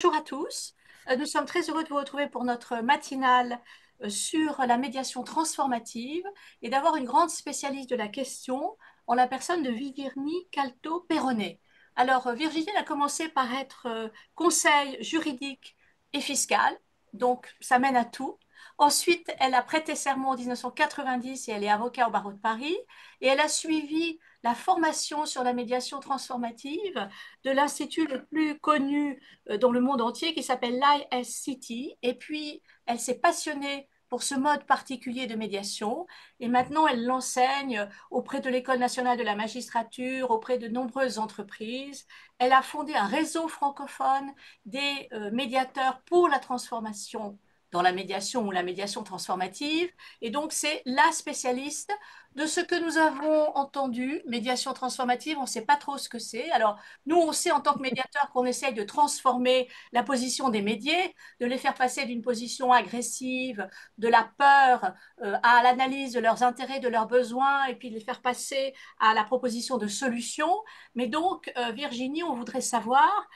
Bonjour à tous. Nous sommes très heureux de vous retrouver pour notre matinale sur la médiation transformative et d'avoir une grande spécialiste de la question en la personne de Virginie Calto-Perronnet. Alors, Virginie a commencé par être conseil juridique et fiscal, donc ça mène à tout. Ensuite, elle a prêté serment en 1990 et elle est avocat au barreau de Paris. Et elle a suivi la formation sur la médiation transformative de l'institut le plus connu dans le monde entier qui s'appelle l'ISCT. Et puis, elle s'est passionnée pour ce mode particulier de médiation. Et maintenant, elle l'enseigne auprès de l'École nationale de la magistrature, auprès de nombreuses entreprises. Elle a fondé un réseau francophone des médiateurs pour la transformation dans la médiation ou la médiation transformative. Et donc, c'est la spécialiste de ce que nous avons entendu, médiation transformative, on ne sait pas trop ce que c'est. Alors, nous, on sait en tant que médiateur qu'on essaye de transformer la position des médiés, de les faire passer d'une position agressive, de la peur, à l'analyse de leurs intérêts, de leurs besoins, et puis de les faire passer à la proposition de solutions. Mais donc, Virginie, on voudrait savoir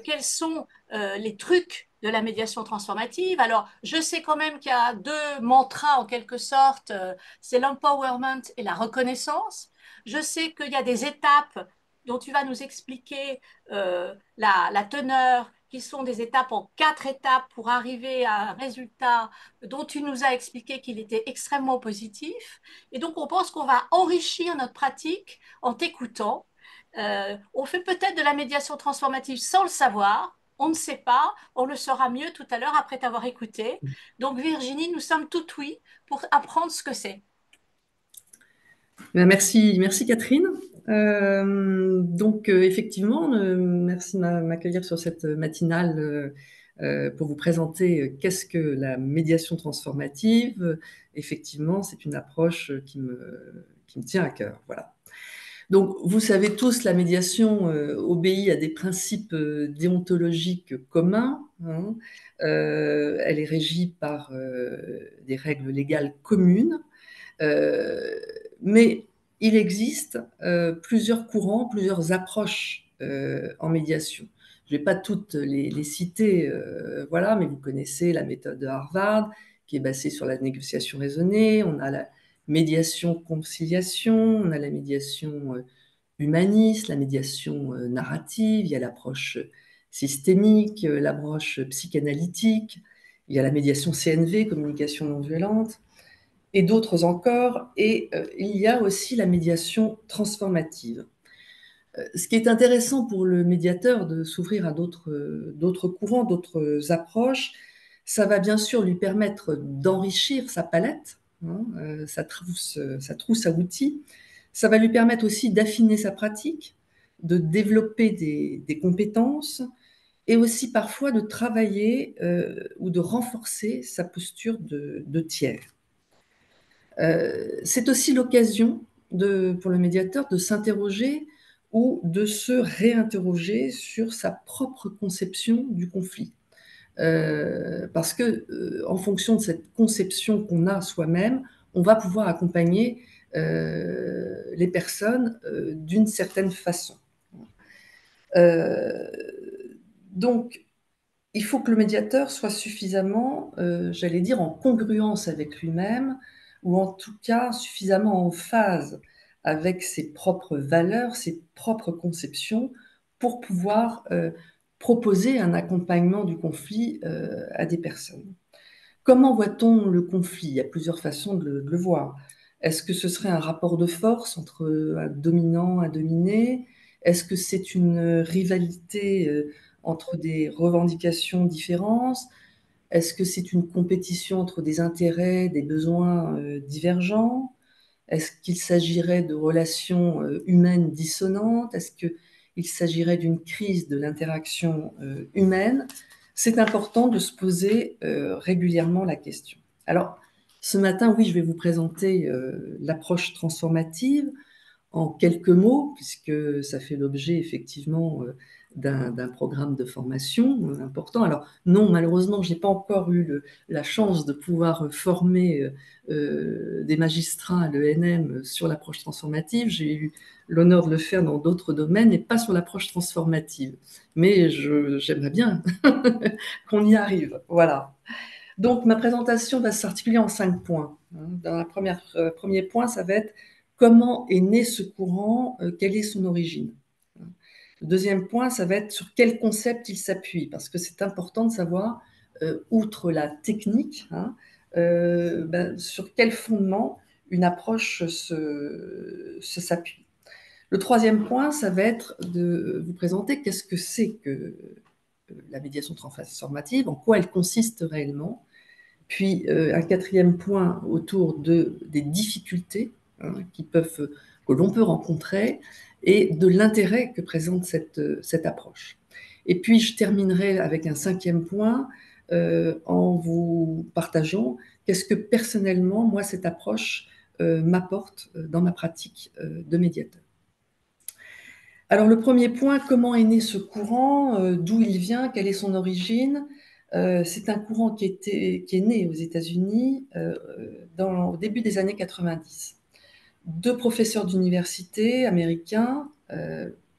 quels sont les trucs de la médiation transformative. Alors, je sais quand même qu'il y a deux mantras en quelque sorte, c'est l'empowerment et la reconnaissance. Je sais qu'il y a des étapes dont tu vas nous expliquer la teneur, qui sont des étapes en 4 étapes pour arriver à un résultat dont tu nous as expliqué qu'il était extrêmement positif. Et donc, on pense qu'on va enrichir notre pratique en t'écoutant. On fait peut-être de la médiation transformative sans le savoir. On ne sait pas, on le saura mieux tout à l'heure après t'avoir écouté. Donc Virginie, nous sommes tout oui pour apprendre ce que c'est. Ben, merci Catherine. Effectivement, merci de m'accueillir sur cette matinale pour vous présenter qu'est-ce que la médiation transformative. Effectivement, c'est une approche qui me tient à cœur. Voilà. Donc, vous savez tous, la médiation obéit à des principes déontologiques communs, hein. Elle est régie par des règles légales communes. Euh, mais il existe plusieurs courants, plusieurs approches en médiation. Je ne vais pas toutes les citer, voilà, mais vous connaissez la méthode de Harvard, qui est basée sur la négociation raisonnée. On a la médiation-conciliation, on a la médiation humaniste, la médiation narrative, il y a l'approche systémique, l'approche psychanalytique, il y a la médiation CNV, communication non violente, et d'autres encore. Et il y a aussi la médiation transformative. Ce qui est intéressant pour le médiateur de s'ouvrir à d'autres courants, d'autres approches, ça va bien sûr lui permettre d'enrichir sa palette, hein, sa trousse à outils. Ça va lui permettre aussi d'affiner sa pratique, de développer des compétences et aussi parfois de travailler ou de renforcer sa posture de tiers. C'est aussi l'occasion pour le médiateur de s'interroger ou de se réinterroger sur sa propre conception du conflit. Parce que, en fonction de cette conception qu'on a soi-même, on va pouvoir accompagner les personnes d'une certaine façon. Euh, donc, il faut que le médiateur soit suffisamment, j'allais dire, en congruence avec lui-même, ou en tout cas suffisamment en phase avec ses propres valeurs, ses propres conceptions, pour pouvoir proposer un accompagnement du conflit à des personnes. Comment voit-on le conflit? Il y a plusieurs façons de le voir. Est-ce que ce serait un rapport de force entre un dominant, un dominé? Est-ce que c'est une rivalité entre des revendications différentes? Est-ce que c'est une compétition entre des intérêts, des besoins divergents? Est-ce qu'il s'agirait de relations humaines dissonantes? Est-ce qu'il s'agirait d'une crise de l'interaction humaine? C'est important de se poser régulièrement la question. Alors, ce matin, oui, je vais vous présenter l'approche transformative en quelques mots, puisque ça fait l'objet effectivement d'un programme de formation important. Alors non, malheureusement, je n'ai pas encore eu la chance de pouvoir former des magistrats à l'ENM sur l'approche transformative. J'ai eu l'honneur de le faire dans d'autres domaines et pas sur l'approche transformative. Mais j'aimerais bien qu'on y arrive. Voilà. Donc, ma présentation va s'articuler en 5 points. Dans le premier point, ça va être comment est né ce courant, quelle est son origine. Le deuxième point, ça va être sur quel concept il s'appuie, parce que c'est important de savoir, outre la technique, sur quel fondement une approche s'appuie. Le troisième point, ça va être de vous présenter qu'est-ce que c'est que la médiation transformative, en quoi elle consiste réellement. Puis un quatrième point autour des difficultés que l'on peut rencontrer et de l'intérêt que présente cette approche. Et puis je terminerai avec un cinquième point en vous partageant qu'est-ce que personnellement, moi, cette approche m'apporte dans ma pratique de médiateur. Alors le premier point, comment est né ce courant, d'où il vient, quelle est son origine? C'est un courant qui est né aux États-Unis au début des années 90. Deux professeurs d'université américains,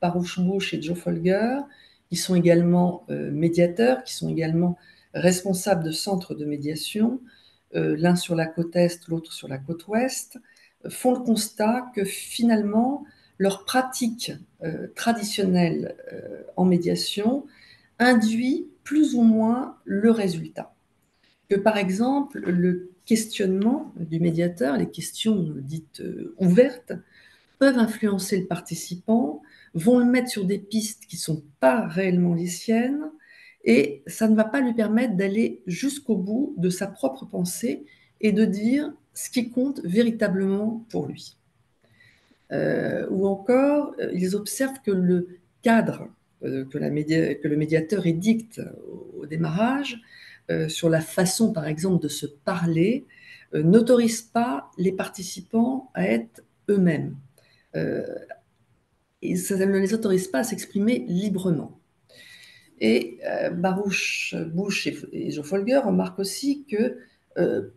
Baruch Bush et Joe Folger, qui sont également médiateurs, qui sont également responsables de centres de médiation, l'un sur la côte est, l'autre sur la côte ouest, font le constat que finalement, leur pratique traditionnelle en médiation induit plus ou moins le résultat. Que par exemple, le questionnement du médiateur, les questions dites ouvertes, peuvent influencer le participant, vont le mettre sur des pistes qui ne sont pas réellement les siennes, et ça ne va pas lui permettre d'aller jusqu'au bout de sa propre pensée et de dire ce qui compte véritablement pour lui. Ou encore, ils observent que le cadre que le médiateur édicte au démarrage, sur la façon, par exemple, de se parler, n'autorise pas les participants à être eux-mêmes. Et ça ne les autorise pas à s'exprimer librement. Et Baruch Bush et Joe Folger remarquent aussi que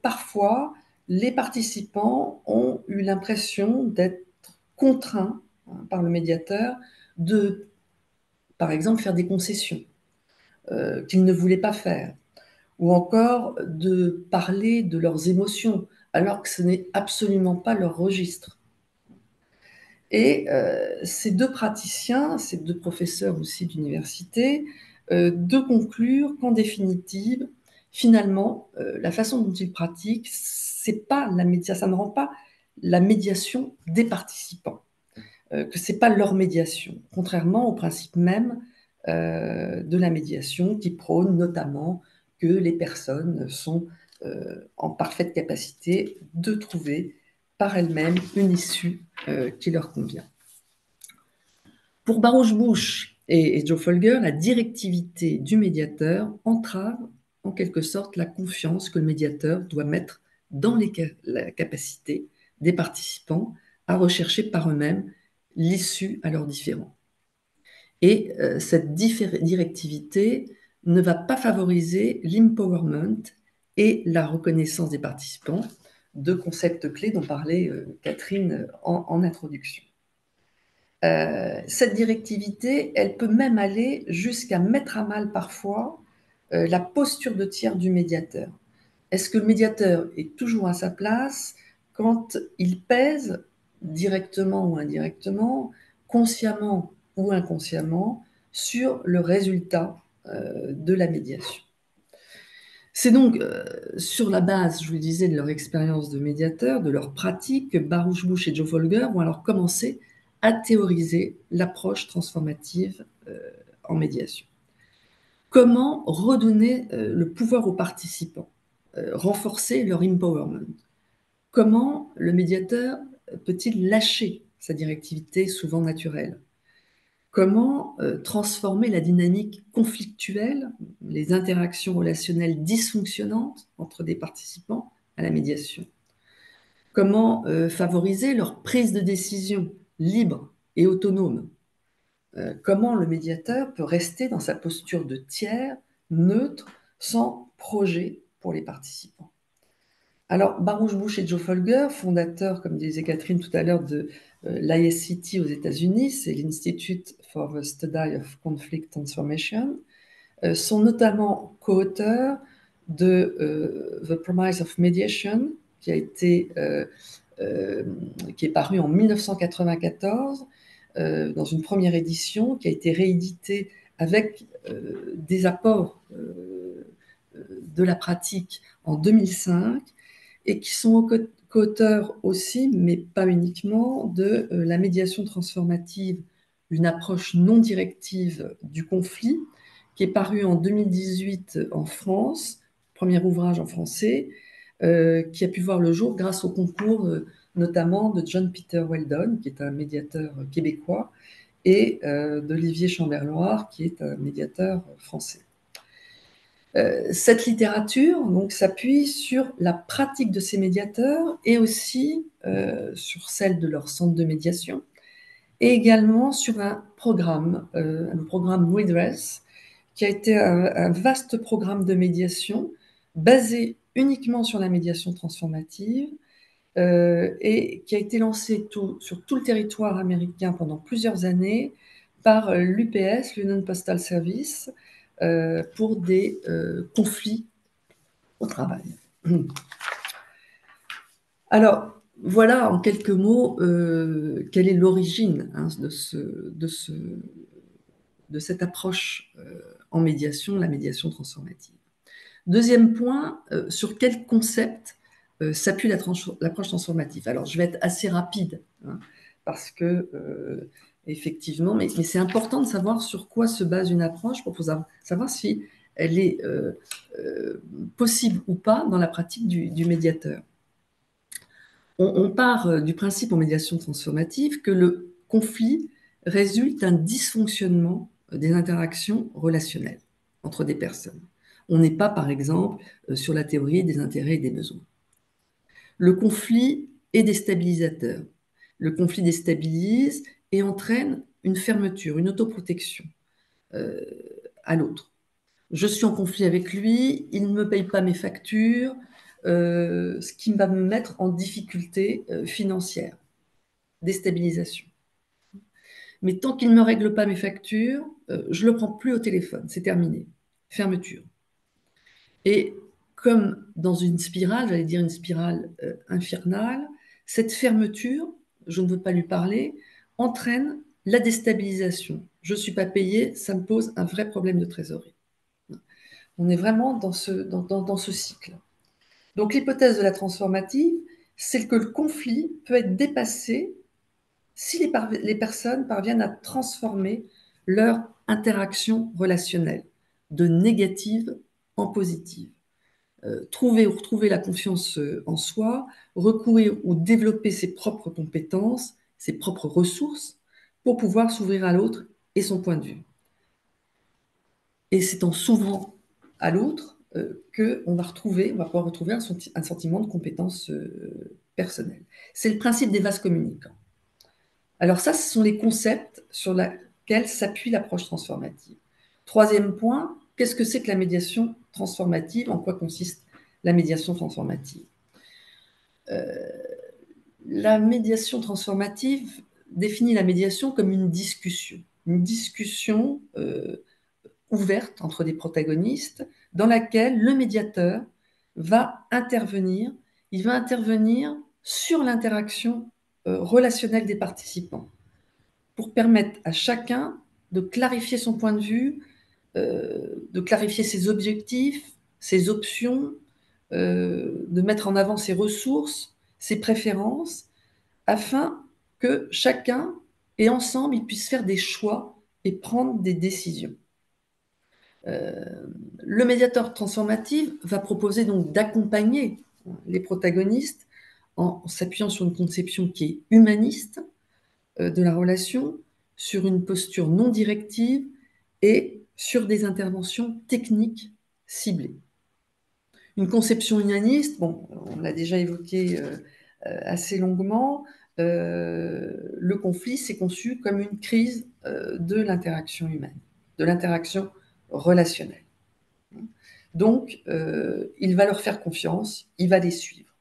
parfois, les participants ont eu l'impression d'être contraints par le médiateur de, par exemple, faire des concessions qu'ils ne voulaient pas faire, ou encore de parler de leurs émotions, alors que ce n'est absolument pas leur registre. Et ces deux praticiens, ces deux professeurs aussi d'université, de conclure qu'en définitive, finalement, la façon dont ils pratiquent, c'est pas ça ne rend pas la médiation des participants, que c'est pas leur médiation, contrairement au principe même de la médiation qui prône notamment que les personnes sont en parfaite capacité de trouver par elles-mêmes une issue qui leur convient. Pour Baruch Bush et Joe Folger, la directivité du médiateur entrave en quelque sorte la confiance que le médiateur doit mettre dans la capacité des participants à rechercher par eux-mêmes l'issue à leurs différends. Et cette directivité ne va pas favoriser l'empowerment et la reconnaissance des participants, deux concepts clés dont parlait Catherine en introduction. Cette directivité, elle peut même aller jusqu'à mettre à mal parfois la posture de tiers du médiateur. Est-ce que le médiateur est toujours à sa place quand il pèse directement ou indirectement, consciemment ou inconsciemment, sur le résultat de la médiation? C'est donc sur la base, je vous le disais, de leur expérience de médiateur, de leur pratique, que Baruch Bush et Joe Folger vont alors commencer à théoriser l'approche transformative en médiation. Comment redonner le pouvoir aux participants, renforcer leur empowerment? Comment le médiateur peut-il lâcher sa directivité souvent naturelle? Comment transformer la dynamique conflictuelle, les interactions relationnelles dysfonctionnantes entre des participants à la médiation? Comment favoriser leur prise de décision libre et autonome? comment le médiateur peut rester dans sa posture de tiers, neutre, sans projet pour les participants. Alors, Baruch Bush et Joe Folger, fondateurs, comme disait Catherine tout à l'heure, de l'ISCT aux États-Unis, c'est l'Institute for the Study of Conflict Transformation, sont notamment co-auteurs de The Promise of Mediation, qui est paru en 1994 dans une première édition, qui a été rééditée avec des apports de la pratique en 2005, et qui sont co-auteurs aussi, mais pas uniquement, de la médiation transformative, une approche non directive du conflit, qui est paru en 2018 en France, premier ouvrage en français, qui a pu voir le jour grâce au concours notamment de John Peter Weldon, qui est un médiateur québécois, et d'Olivier Chamberloir, qui est un médiateur français. Cette littérature donc, s'appuie sur la pratique de ces médiateurs et aussi sur celle de leur centre de médiation, et également sur un programme, le programme Redress, qui a été un vaste programme de médiation basé uniquement sur la médiation transformative et qui a été lancé sur tout le territoire américain pendant plusieurs années par l'UPS, l'Union Postal Service, pour des conflits au travail. Alors, voilà en quelques mots quelle est l'origine de cette approche en médiation, la médiation transformative. Deuxième point, sur quel concept s'appuie l'approche transformative. Alors, je vais être assez rapide, hein, parce que, effectivement, mais c'est important de savoir sur quoi se base une approche pour savoir si elle est possible ou pas dans la pratique du médiateur. On part du principe en médiation transformative que le conflit résulte d'un dysfonctionnement des interactions relationnelles entre des personnes. On n'est pas, par exemple, sur la théorie des intérêts et des besoins. Le conflit est déstabilisateur. Le conflit déstabilise et entraîne une fermeture, une autoprotection à l'autre. Je suis en conflit avec lui, il ne me paye pas mes factures, ce qui va me mettre en difficulté financière, déstabilisation. Mais tant qu'il ne me règle pas mes factures, je ne le prends plus au téléphone, c'est terminé. Fermeture. Et comme dans une spirale, j'allais dire une spirale infernale, cette fermeture, je ne veux pas lui parler, entraîne la déstabilisation. Je ne suis pas payé, ça me pose un vrai problème de trésorerie. On est vraiment dans ce cycle. Donc l'hypothèse de la transformative, c'est que le conflit peut être dépassé si les personnes parviennent à transformer leur interaction relationnelle de négative en positive. Trouver ou retrouver la confiance en soi, recourir ou développer ses propres compétences, ses propres ressources pour pouvoir s'ouvrir à l'autre et son point de vue. Et c'est en s'ouvrant à l'autre qu'on va pouvoir retrouver un sentiment de compétence personnelle. C'est le principe des vases communicants. Alors ça, ce sont les concepts sur lesquels s'appuie l'approche transformative. Troisième point, qu'est-ce que c'est que la médiation transformative? En quoi consiste la médiation transformative? La médiation transformative définit la médiation comme une discussion ouverte entre des protagonistes dans laquelle le médiateur va intervenir. Il va intervenir sur l'interaction relationnelle des participants pour permettre à chacun de clarifier son point de vue, de clarifier ses objectifs, ses options, de mettre en avant ses ressources, ses préférences, afin que chacun et ensemble, ils puissent faire des choix et prendre des décisions. Le médiateur transformatif va proposer donc d'accompagner les protagonistes en s'appuyant sur une conception qui est humaniste de la relation, sur une posture non directive et sur des interventions techniques ciblées. Une conception humaniste, bon, on l'a déjà évoqué assez longuement, le conflit, c'est conçu comme une crise de l'interaction humaine, de l'interaction relationnelle. Donc, il va leur faire confiance, il va les suivre.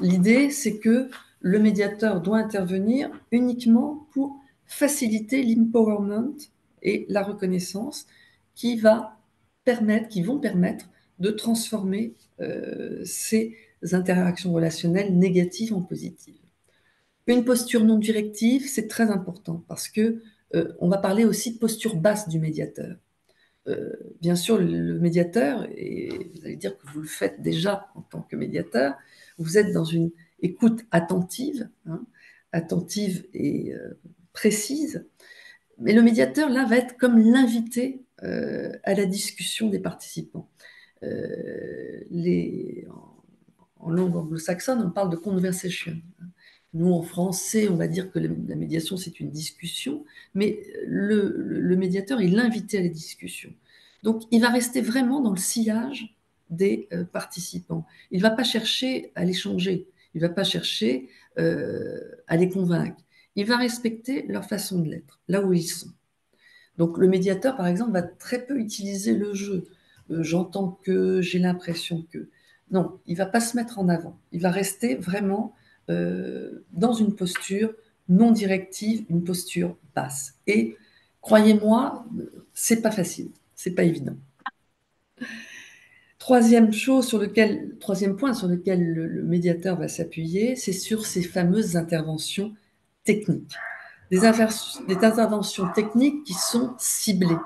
L'idée, c'est que le médiateur doit intervenir uniquement pour faciliter l'empowerment et la reconnaissance qui vont permettre de transformer ces interactions relationnelles négatives en positives. Une posture non directive, c'est très important parce que on va parler aussi de posture basse du médiateur. Bien sûr, le médiateur, et vous allez dire que vous le faites déjà en tant que médiateur, vous êtes dans une écoute attentive, hein, attentive et précise. Mais le médiateur, là, va être comme l'invité à la discussion des participants. En langue anglo-saxonne, on parle de conversation. Nous, en français, on va dire que la médiation, c'est une discussion, mais le médiateur est l'invité à la discussion. Donc, il va rester vraiment dans le sillage des participants. Il ne va pas chercher à les changer, il ne va pas chercher à les convaincre. Il va respecter leur façon de l'être, là où ils sont. Donc, le médiateur, par exemple, va très peu utiliser le jeu. J'entends que, j'ai l'impression que. Non, il ne va pas se mettre en avant. Il va rester vraiment dans une posture non directive, une posture basse. Et croyez-moi, c'est pas facile, c'est pas évident. Troisième point sur lequel le médiateur va s'appuyer, c'est sur ces fameuses interventions techniques. Des interventions techniques qui sont ciblées.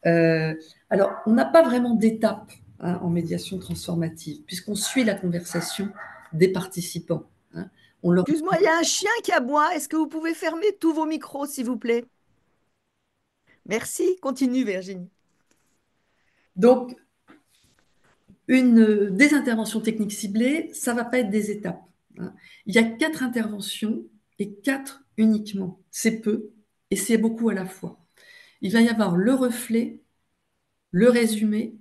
Alors, on n'a pas vraiment d'étape en médiation transformative, puisqu'on suit la conversation des participants. On leur... Excuse-moi, il y a un chien qui aboie. Est-ce que vous pouvez fermer tous vos micros, s'il vous plaît? Merci. Continue, Virginie. Donc, des interventions techniques ciblées, ça ne va pas être des étapes. Il y a 4 interventions et 4 uniquement. C'est peu et c'est beaucoup à la fois. Il va y avoir le reflet, le résumé,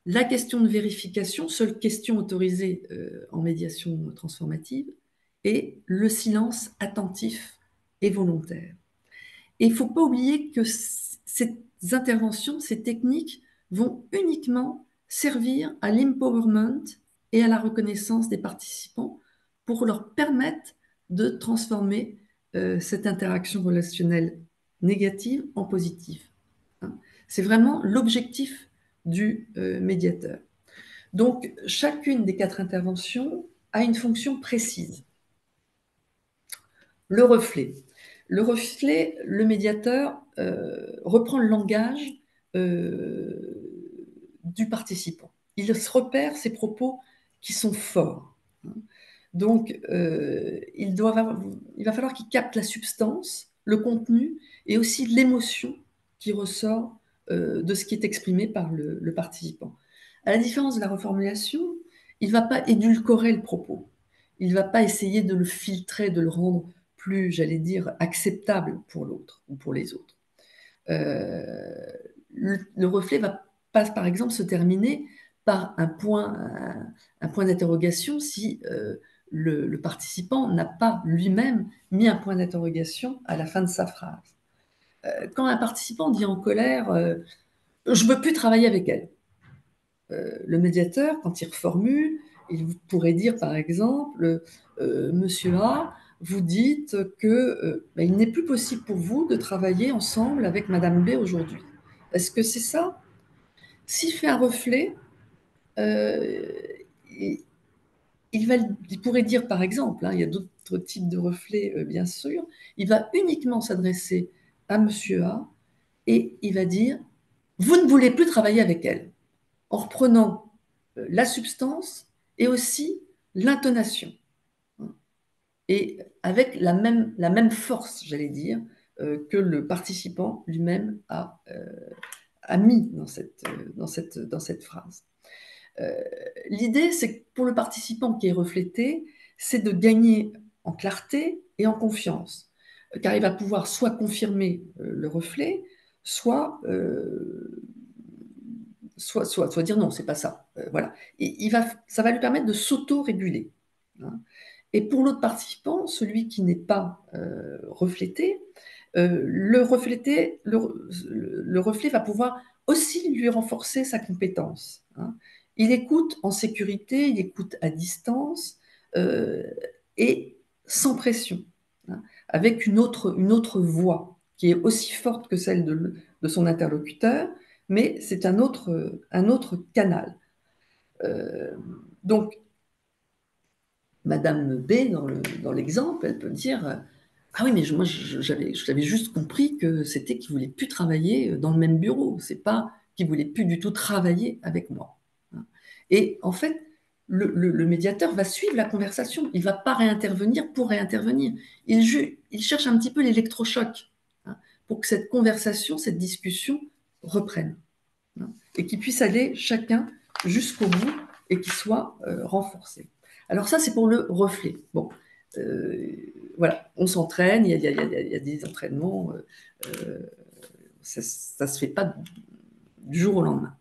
la question de vérification, seule question autorisée en médiation transformative, et le silence attentif et volontaire. Et il ne faut pas oublier que ces interventions, ces techniques vont uniquement servir à l'empowerment et à la reconnaissance des participants pour leur permettre de transformer cette interaction relationnelle négative en positive. C'est vraiment l'objectif du médiateur. Donc, chacune des 4 interventions a une fonction précise. Le reflet. Le reflet, le médiateur reprend le langage du participant. Il se repère ses propos qui sont forts. Donc, il va falloir qu'il capte la substance, le contenu et aussi l'émotion qui ressort de ce qui est exprimé par le participant. À la différence de la reformulation, il ne va pas édulcorer le propos. Il ne va pas essayer de le filtrer, de le rendre plus, j'allais dire, acceptable pour l'autre ou pour les autres. Le reflet va pas, par exemple, se terminer par un point d'interrogation si le participant n'a pas lui-même mis un point d'interrogation à la fin de sa phrase. Quand un participant dit en colère je ne veux plus travailler avec elle, le médiateur, quand il reformule, il pourrait dire par exemple Monsieur A, vous dites que il n'est plus possible pour vous de travailler ensemble avec Madame B aujourd'hui. Est-ce que c'est ça? S'il fait un reflet, euh, il pourrait dire par exemple, il y a d'autres types de reflets bien sûr, il va uniquement s'adresser à Monsieur A et il va dire vous ne voulez plus travailler avec elle, en reprenant la substance et aussi l'intonation. Et avec la même force, j'allais dire, que le participant lui-même a mis dans cette phrase. L'idée, c'est que pour le participant qui est reflété, c'est de gagner en clarté et en confiance, car il va pouvoir soit confirmer le reflet, soit dire non, c'est pas ça. Voilà. Et ça va lui permettre de s'auto-réguler. Hein. Et pour l'autre participant, celui qui n'est pas reflété, le reflet va pouvoir aussi lui renforcer sa compétence, hein. Il écoute en sécurité, il écoute à distance euh, et sans pression, hein, avec une autre voix qui est aussi forte que celle de son interlocuteur, mais c'est un autre canal. Euh, donc, Madame B, dans l'exemple, elle peut dire ah oui, mais moi, j'avais juste compris que c'était qu'il ne voulait plus travailler dans le même bureau. C'est pas qu'il ne voulait plus du tout travailler avec moi. Et en fait, le médiateur va suivre la conversation. Il ne va pas réintervenir pour réintervenir. Il cherche un petit peu l'électrochoc, hein, pour que cette conversation, cette discussion reprenne, hein, et qu'ils puissent aller chacun jusqu'au bout et qu'ils soient renforcés. Alors ça, c'est pour le reflet. Bon, voilà, on s'entraîne, il y a des entraînements, ça ne se fait pas du jour au lendemain.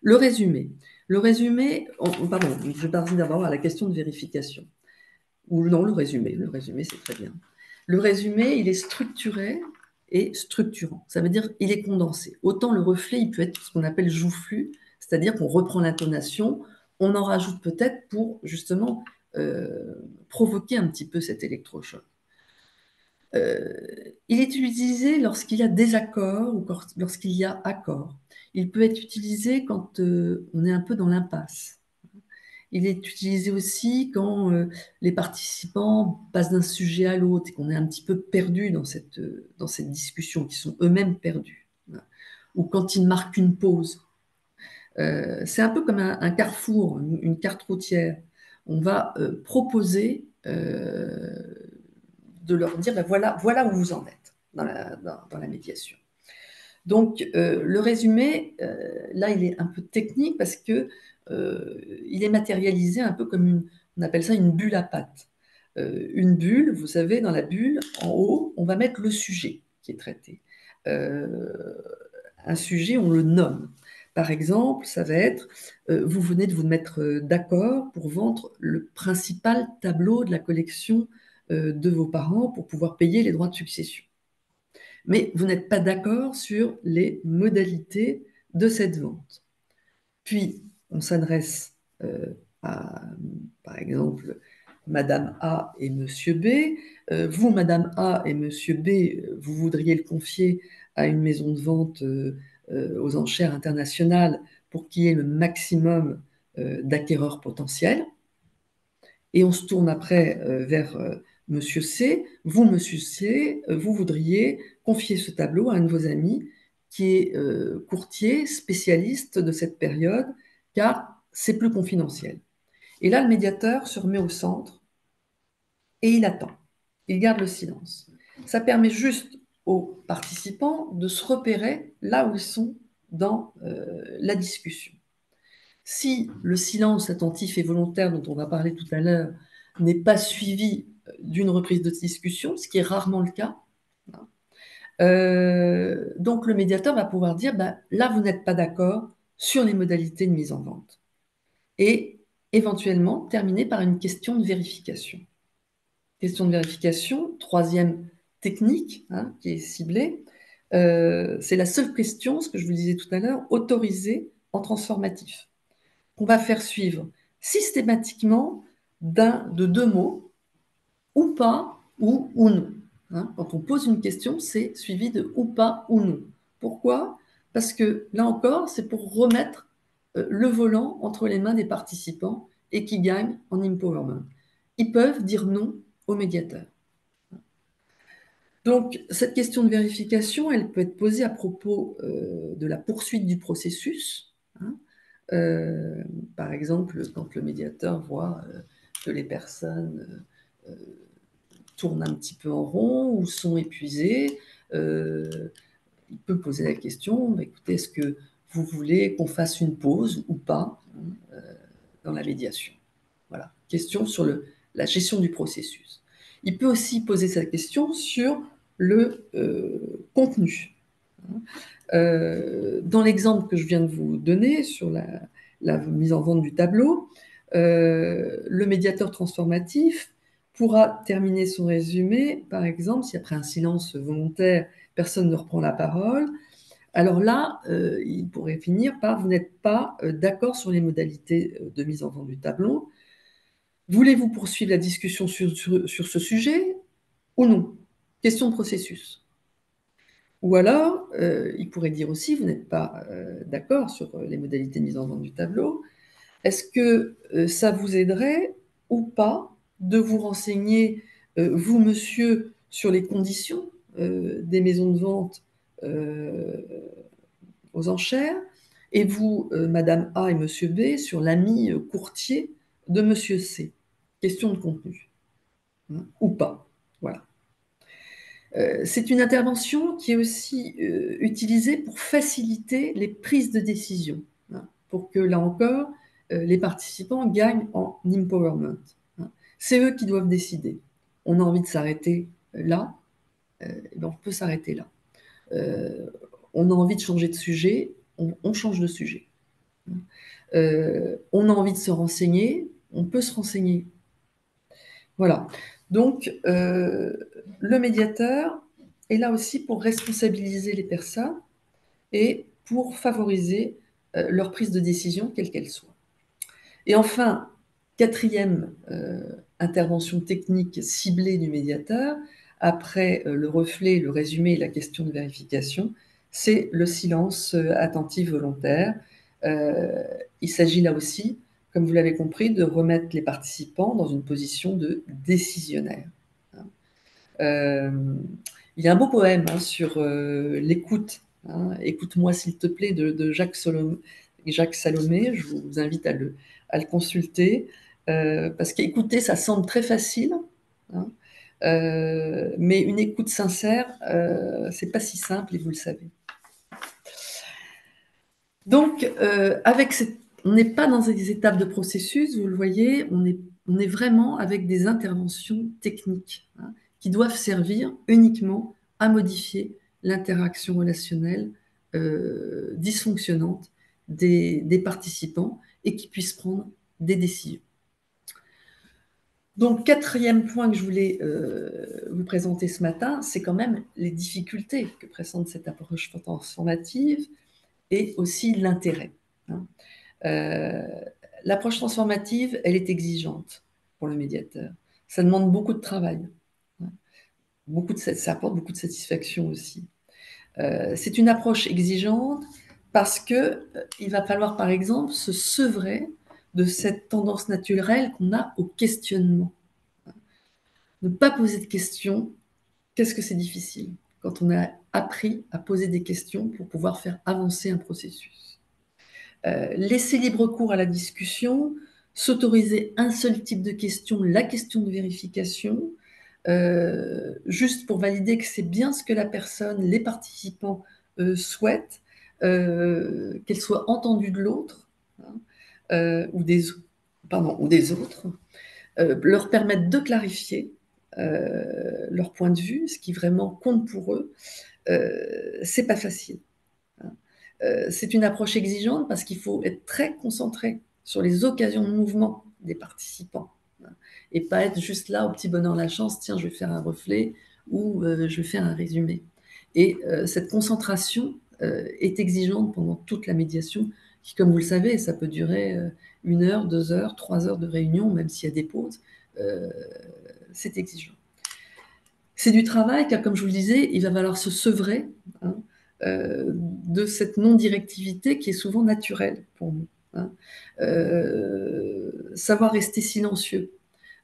Le résumé. Le résumé, pardon, je passe d'abord à la question de vérification. Ou non, le résumé c'est très bien. Le résumé, il est structuré et structurant. Ça veut dire il est condensé. Autant le reflet, il peut être ce qu'on appelle joufflu, c'est-à-dire qu'on reprend l'intonation, on en rajoute peut-être pour justement provoquer un petit peu cet électrochoc. Il est utilisé lorsqu'il y a désaccord ou lorsqu'il y a accord. Il peut être utilisé quand on est un peu dans l'impasse. Il est utilisé aussi quand les participants passent d'un sujet à l'autre et qu'on est un petit peu perdu dans cette discussion, qui sont eux-mêmes perdus. Ou quand ils marquent une pause. C'est un peu comme un carrefour, une carte routière. On va proposer de leur dire, ben voilà où vous en êtes dans la médiation. Donc, le résumé, là, il est un peu technique parce que il est matérialisé un peu comme on appelle ça une bulle à pattes. Une bulle, vous savez, dans la bulle, en haut, on va mettre le sujet qui est traité. Un sujet, on le nomme. Par exemple, ça va être, vous venez de vous mettre d'accord pour vendre le principal tableau de la collection de vos parents pour pouvoir payer les droits de succession. Mais vous n'êtes pas d'accord sur les modalités de cette vente. Puis, on s'adresse à, par exemple, Madame A et Monsieur B. Vous, Madame A et Monsieur B, vous voudriez le confier à une maison de vente aux enchères internationales pour qu'il y ait le maximum d'acquéreurs potentiels. Et on se tourne après vers Monsieur C. Vous, Monsieur C, vous voudriez confier ce tableau à un de vos amis qui est courtier, spécialiste de cette période, car c'est plus confidentiel. Et là, le médiateur se remet au centre et il attend. Il garde le silence. Ça permet juste aux participants de se repérer là où ils sont dans la discussion. Si le silence attentif et volontaire dont on va parler tout à l'heure n'est pas suivi d'une reprise de discussion, ce qui est rarement le cas, donc le médiateur va pouvoir dire, là, vous n'êtes pas d'accord sur les modalités de mise en vente. Et éventuellement terminer par une question de vérification. Question de vérification, troisième technique qui est ciblée, c'est la seule question, ce que je vous disais tout à l'heure, autorisée en transformatif, qu'on va faire suivre systématiquement de deux mots, ou pas, ou non. Quand on pose une question, c'est suivi de ou pas ou non. Pourquoi? Parce que là encore, c'est pour remettre le volant entre les mains des participants et qui gagnent en empowerment. Ils peuvent dire non au médiateur. Donc, cette question de vérification, elle peut être posée à propos de la poursuite du processus. Par exemple, quand le médiateur voit que les personnes tournent un petit peu en rond ou sont épuisées, il peut poser la question, écoutez, est-ce que vous voulez qu'on fasse une pause ou pas dans la médiation? Voilà, question sur la gestion du processus. Il peut aussi poser sa question sur le contenu. Dans l'exemple que je viens de vous donner sur la mise en vente du tableau, le médiateur transformatif pourra terminer son résumé, par exemple, si après un silence volontaire, personne ne reprend la parole. Alors là, il pourrait finir par « Vous n'êtes pas d'accord sur les modalités de mise en vente du tableau. Voulez-vous poursuivre la discussion sur ce sujet ou non ?» Question de processus. Ou alors, il pourrait dire aussi « Vous n'êtes pas d'accord sur les modalités de mise en vente du tableau. Est-ce que ça vous aiderait ou pas de vous renseigner, vous, monsieur, sur les conditions des maisons de vente aux enchères, et vous, Madame A et Monsieur B, sur l'ami courtier de Monsieur C. Question de contenu, hein, ou pas. Voilà. C'est une intervention qui est aussi utilisée pour faciliter les prises de décision, hein, pour que, là encore, les participants gagnent en empowerment, hein. C'est eux qui doivent décider. On a envie de s'arrêter là, eh bien, on peut s'arrêter là. On a envie de changer de sujet, on change de sujet. On a envie de se renseigner, on peut se renseigner. Voilà. Donc, le médiateur est là aussi pour responsabiliser les personnes et pour favoriser leur prise de décision, quelle qu'elle soit. Et enfin, quatrième intervention technique ciblée du médiateur, après le reflet, le résumé et la question de vérification, c'est le silence attentif volontaire. Il s'agit là aussi, comme vous l'avez compris, de remettre les participants dans une position de décisionnaire. Il y a un beau poème sur l'écoute, hein, Écoute-moi s'il te plaît, de Jacques Salomé. Je vous invite à le consulter, parce qu'écouter, ça semble très facile, hein, mais une écoute sincère, c'est pas si simple et vous le savez. Donc, on n'est pas dans des étapes de processus, vous le voyez, on est vraiment avec des interventions techniques, hein, qui doivent servir uniquement à modifier l'interaction relationnelle dysfonctionnante des participants et qui puissent prendre des décisions. Donc, quatrième point que je voulais vous présenter ce matin, c'est quand même les difficultés que présente cette approche transformative et aussi l'intérêt, hein. L'approche transformative, elle est exigeante pour le médiateur. Ça demande beaucoup de travail, hein. Ça apporte beaucoup de satisfaction aussi. C'est une approche exigeante parce qu'il va falloir, par exemple, se sevrer de cette tendance naturelle qu'on a au questionnement. Ne pas poser de questions, qu'est-ce que c'est difficile quand on a appris à poser des questions pour pouvoir faire avancer un processus. Laisser libre cours à la discussion, s'autoriser un seul type de question, la question de vérification, juste pour valider que c'est bien ce que la personne, les participants souhaitent, qu'elle soit entendue de l'autre, hein, ou des autres, leur permettre de clarifier leur point de vue, ce qui vraiment compte pour eux. C'est pas facile. C'est une approche exigeante parce qu'il faut être très concentré sur les occasions de mouvement des participants, hein, et pas être juste là au petit bonheur la chance, tiens, je vais faire un reflet ou je vais faire un résumé. Et cette concentration est exigeante pendant toute la médiation, qui, comme vous le savez, ça peut durer 1 heure, 2 heures, 3 heures de réunion, même s'il y a des pauses, c'est exigeant. C'est du travail, car comme je vous le disais, il va falloir se sevrer, hein, de cette non-directivité qui est souvent naturelle pour nous, hein. Savoir rester silencieux.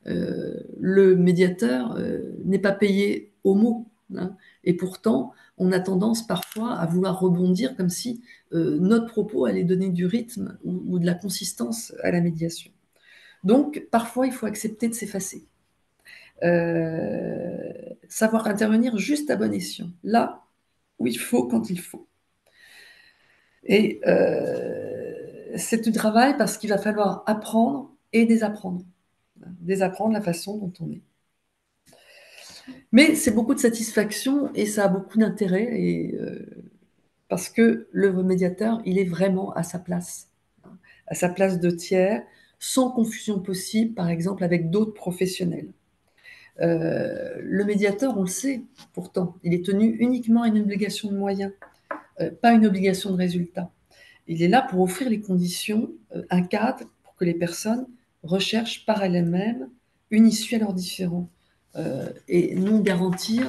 Le médiateur n'est pas payé au mot, hein, et pourtant, on a tendance parfois à vouloir rebondir comme si notre propos allait donner du rythme ou de la consistance à la médiation. Donc, parfois, il faut accepter de s'effacer. Savoir intervenir juste à bon escient, là où il faut, quand il faut. Et c'est du travail parce qu'il va falloir apprendre et désapprendre. Désapprendre la façon dont on est. Mais c'est beaucoup de satisfaction et ça a beaucoup d'intérêt, parce que le médiateur, il est vraiment à sa place, hein, de tiers, sans confusion possible, par exemple, avec d'autres professionnels. Le médiateur, on le sait, pourtant, il est tenu uniquement à une obligation de moyens, pas une obligation de résultat. Il est là pour offrir les conditions, un cadre pour que les personnes recherchent par elles-mêmes une issue à leurs différends et non garantir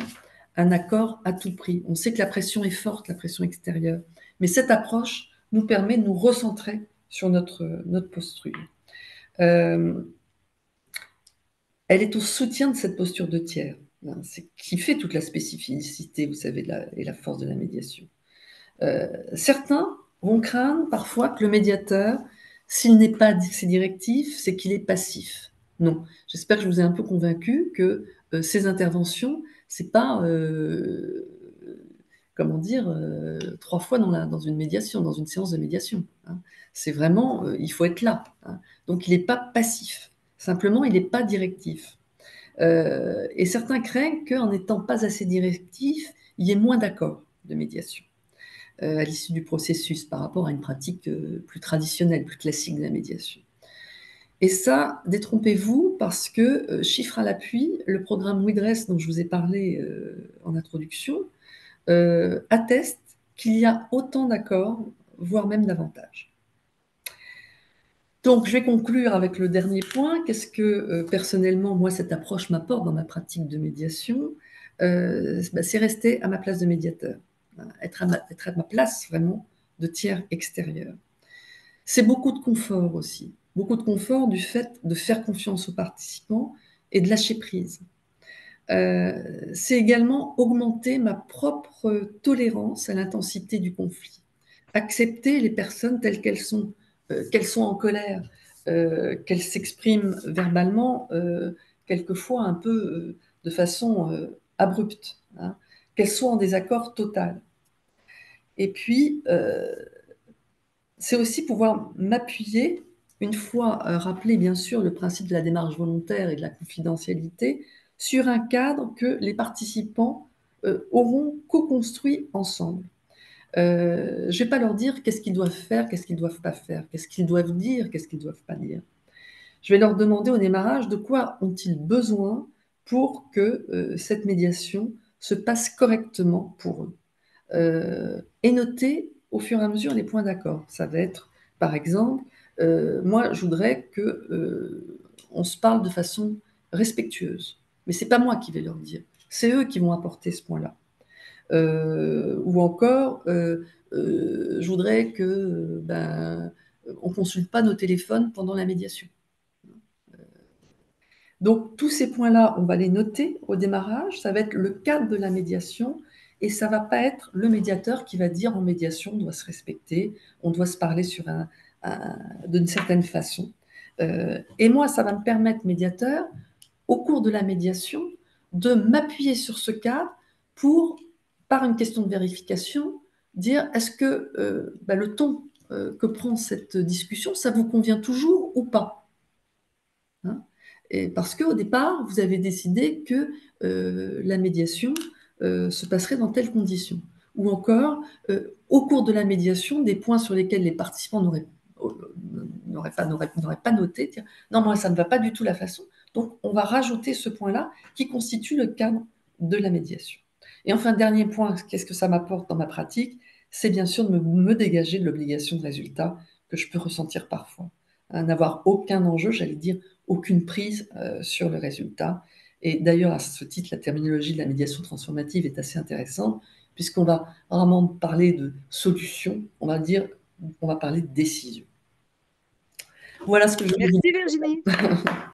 un accord à tout prix. On sait que la pression est forte, la pression extérieure, mais cette approche nous permet de nous recentrer sur notre posture. Elle est au soutien de cette posture de tiers. C'est qui fait toute la spécificité, vous savez, et la force de la médiation. Certains vont craindre parfois que le médiateur, s'il n'est pas assez directif, c'est qu'il est passif. Non, j'espère que je vous ai un peu convaincu que ces interventions, c'est pas, comment dire, 3 fois dans une médiation, dans une séance de médiation. Hein. C'est vraiment, il faut être là. Hein. Donc il n'est pas passif. Simplement, il n'est pas directif. Et certains craignent qu'en n'étant pas assez directif, il y ait moins d'accords de médiation à l'issue du processus par rapport à une pratique plus traditionnelle, plus classique de la médiation. Et ça, détrompez-vous, parce que, chiffre à l'appui, le programme WeDress dont je vous ai parlé en introduction atteste qu'il y a autant d'accords, voire même davantage. Donc, je vais conclure avec le dernier point. Qu'est-ce que, personnellement, moi, cette approche m'apporte dans ma pratique de médiation? C'est rester à ma place de médiateur, hein, être à ma place vraiment de tiers extérieur. C'est beaucoup de confort aussi, beaucoup de confort du fait de faire confiance aux participants et de lâcher prise. C'est également augmenter ma propre tolérance à l'intensité du conflit, accepter les personnes telles qu'elles sont en colère, qu'elles s'expriment verbalement, quelquefois un peu de façon abrupte, hein, qu'elles soient en désaccord total. Et puis, c'est aussi pouvoir m'appuyer, une fois rappelé bien sûr le principe de la démarche volontaire et de la confidentialité, sur un cadre que les participants auront co-construit ensemble. Je ne vais pas leur dire qu'est-ce qu'ils doivent faire, qu'est-ce qu'ils ne doivent pas faire, qu'est-ce qu'ils doivent dire, qu'est-ce qu'ils ne doivent pas dire. Je vais leur demander au démarrage de quoi ont-ils besoin pour que cette médiation se passe correctement pour eux. Et noter au fur et à mesure les points d'accord. Ça va être, par exemple, moi, je voudrais qu'on se parle de façon respectueuse. Mais c'est pas moi qui vais leur dire. C'est eux qui vont apporter ce point-là. Ou encore, je voudrais que on consulte pas nos téléphones pendant la médiation. Donc tous ces points-là, on va les noter au démarrage. Ça va être le cadre de la médiation et ça va pas être le médiateur qui va dire en médiation, on doit se respecter, on doit se parler d'une certaine façon. Et moi, ça va me permettre, médiateur, au cours de la médiation, de m'appuyer sur ce cadre pour, par une question de vérification, dire est-ce que le ton que prend cette discussion, ça vous convient toujours ou pas, hein. Et parce qu'au départ, vous avez décidé que la médiation se passerait dans telles conditions. Ou encore, au cours de la médiation, des points sur lesquels les participants n'auraient pas noté, dire, non, moi, ça ne va pas du tout la façon. Donc, on va rajouter ce point-là qui constitue le cadre de la médiation. Et enfin, dernier point, qu'est-ce que ça m'apporte dans ma pratique? C'est bien sûr de me dégager de l'obligation de résultat que je peux ressentir parfois. N'avoir aucun enjeu, j'allais dire, aucune prise sur le résultat. Et d'ailleurs, à ce titre, la terminologie de la médiation transformative est assez intéressante, puisqu'on va rarement parler de solution, on va parler de décision. Voilà ce que je voulais Merci dire. Virginie.